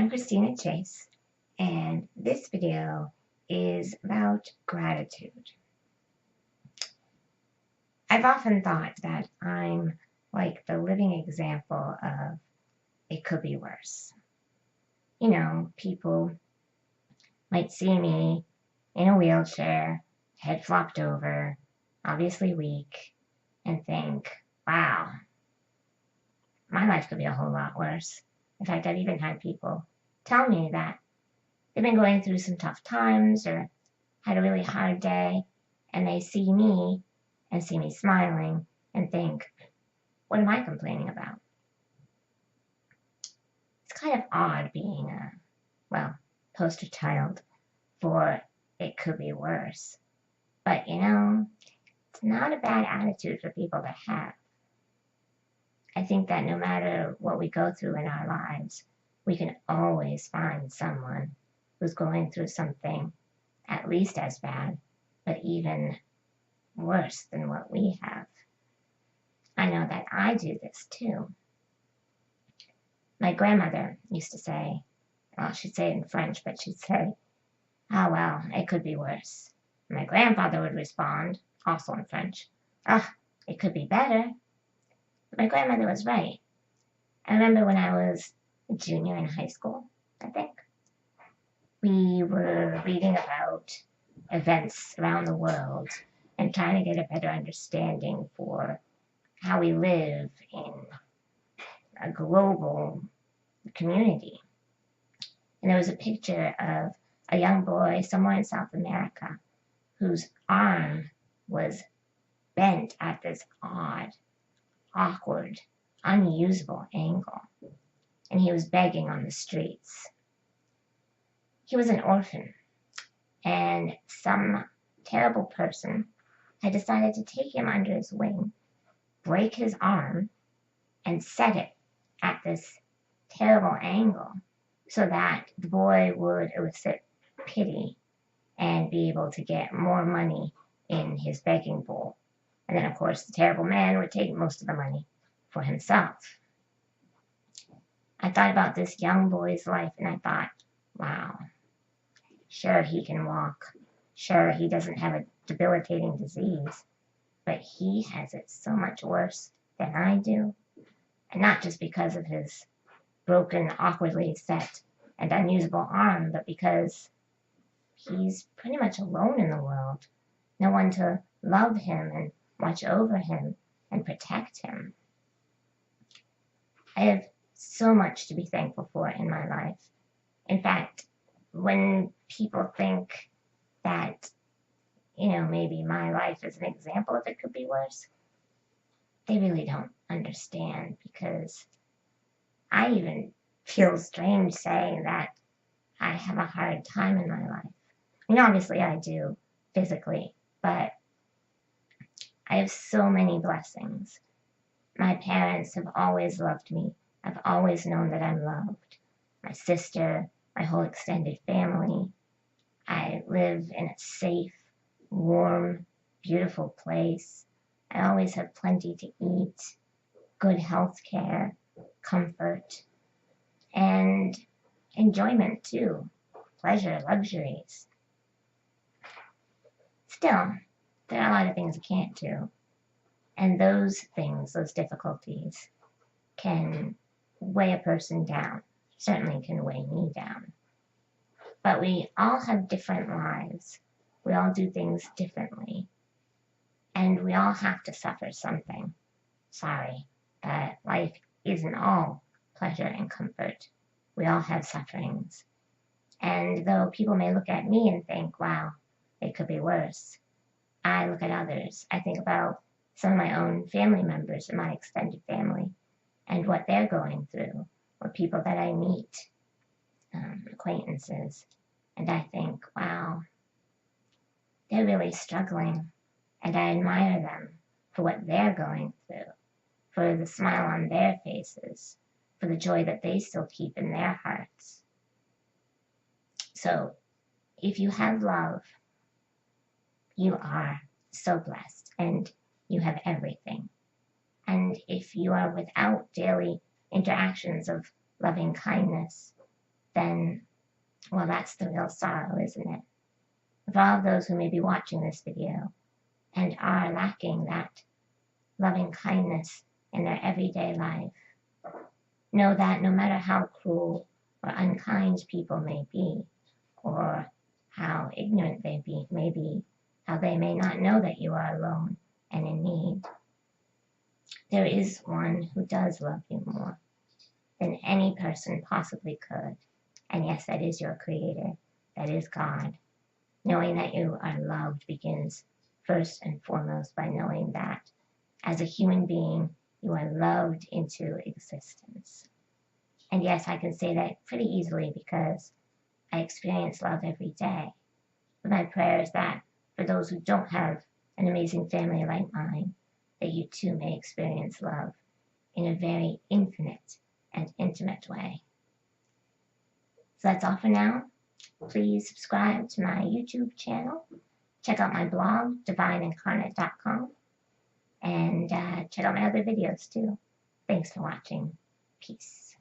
I'm Christina Chase, and this video is about gratitude. I've often thought that I'm like the living example of it could be worse. You know, people might see me in a wheelchair, head flopped over, obviously weak, and think, wow, my life could be a whole lot worse. In fact, I've even had people tell me that they've been going through some tough times or had a really hard day, and they see me and see me smiling and think, what am I complaining about? It's kind of odd being poster child for it could be worse. But it's not a bad attitude for people to have. I think that no matter what we go through in our lives, we can always find someone who's going through something at least as bad, but even worse than what we have. I know that I do this too. My grandmother used to say, well, she'd say it in French, but she'd say, oh, well, it could be worse. My grandfather would respond, also in French, it could be better. But my grandmother was right. I remember when I was a junior in high school, I think, we were reading about events around the world and trying to get a better understanding for how we live in a global community. And there was a picture of a young boy somewhere in South America whose arm was bent at this odd, awkward, unusable angle. And he was begging on the streets. He was an orphan, and some terrible person had decided to take him under his wing, break his arm, and set it at this terrible angle so that the boy would elicit pity and be able to get more money in his begging bowl. And then, of course, the terrible man would take most of the money for himself. I thought about this young boy's life and I thought, wow, sure he can walk. Sure he doesn't have a debilitating disease, but he has it so much worse than I do. And not just because of his broken, awkwardly set, and unusable arm, but because he's pretty much alone in the world. No one to love him and watch over him and protect him. I have so much to be thankful for in my life. In fact, when people think that, maybe my life is an example of it could be worse, they really don't understand, because I even feel strange saying that I have a hard time in my life. Obviously I do physically, but I have so many blessings. My parents have always loved me. I've always known that I'm loved. My sister, my whole extended family. I live in a safe, warm, beautiful place. I always have plenty to eat, good health care, comfort, and enjoyment too, pleasure, luxuries. Still, there are a lot of things I can't do. And those things, those difficulties, can weigh a person down, certainly can weigh me down. But we all have different lives. We all do things differently. And we all have to suffer something. Sorry, but life isn't all pleasure and comfort. We all have sufferings. And though people may look at me and think, wow, it could be worse, I look at others. I think about some of my own family members in my extended family and what they're going through, or people that I meet, acquaintances, and I think, wow, they're really struggling, and I admire them for what they're going through, for the smile on their faces, for the joy that they still keep in their hearts. So, if you have love, you are so blessed, and you have everything. And if you are without daily interactions of loving kindness, then, well, that's the real sorrow, isn't it? For all of those who may be watching this video and are lacking that loving kindness in their everyday life, know that no matter how cruel or unkind people may be, or how ignorant they may be, how they may not know that you are alone and in need, there is one who does love you more than any person possibly could. And yes, that is your Creator, that is God. Knowing that you are loved begins first and foremost by knowing that as a human being, you are loved into existence. And yes, I can say that pretty easily because I experience love every day. But my prayer is that for those who don't have an amazing family like mine, that you too may experience love in a very infinite and intimate way. So that's all for now. Please subscribe to my YouTube channel. Check out my blog, divineincarnate.com. And check out my other videos too. Thanks for watching. Peace.